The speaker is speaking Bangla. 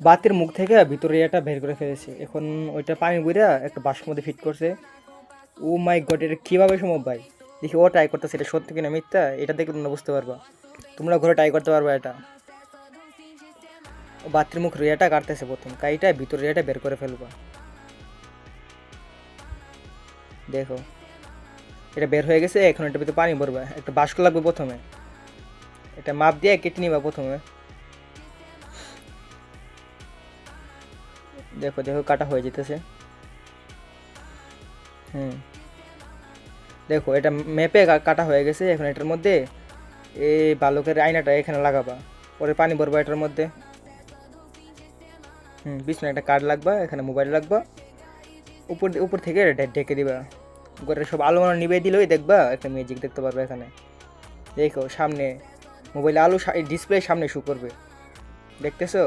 বাতির মুখ থেকে ভিতরে এটা বের করে ফেলেছে। এখন ওইটা পানি বইরা একটা বাক্সের মধ্যে ফিট করছে। ও মাই গড, এটা কীভাবে সম্ভব ভাই? দেখি ও ট্রাই করতেছে, এটা সত্যি কিনা মিথ্যা এটা দেখে তোমরা বুঝতে পারবা। তোমরা ঘরে ট্রাই করতে পারবা এটা। ও বাতির মুখ রেয়াটা কাটতেছে প্রথম, কাইটা ভিতরে রেয়াটা বের করে ফেলবা। দেখো এটা বের হয়ে গেছে। এখন এটার ভিতরে পানি ভরবা, একটা বাস্ক লাগবে প্রথমে, এটা মাপ দিয়ে কেটে নিবা প্রথমে। দেখো দেখো কাটা হয়ে যেতেছে। হুম, দেখো এটা মেপে কাটা হয়ে গেছে। এখন এটার মধ্যে এই বালকের আয়নাটা এখানে লাগাবা, পরে পানি ভরবা এটার মধ্যে। পিছনে একটা কার্ড লাগবা, এখানে মোবাইল রাখবা, উপর উপর থেকে এটা ঢেকে দিবা। ঘরের সব আলো মালো নিভিয়ে দিলেই দেখবা একটা ম্যাজিক দেখতে পারবে এখানে। দেখো সামনে মোবাইলে আলো ডিসপ্লে সামনে শো করবে, দেখতেছো?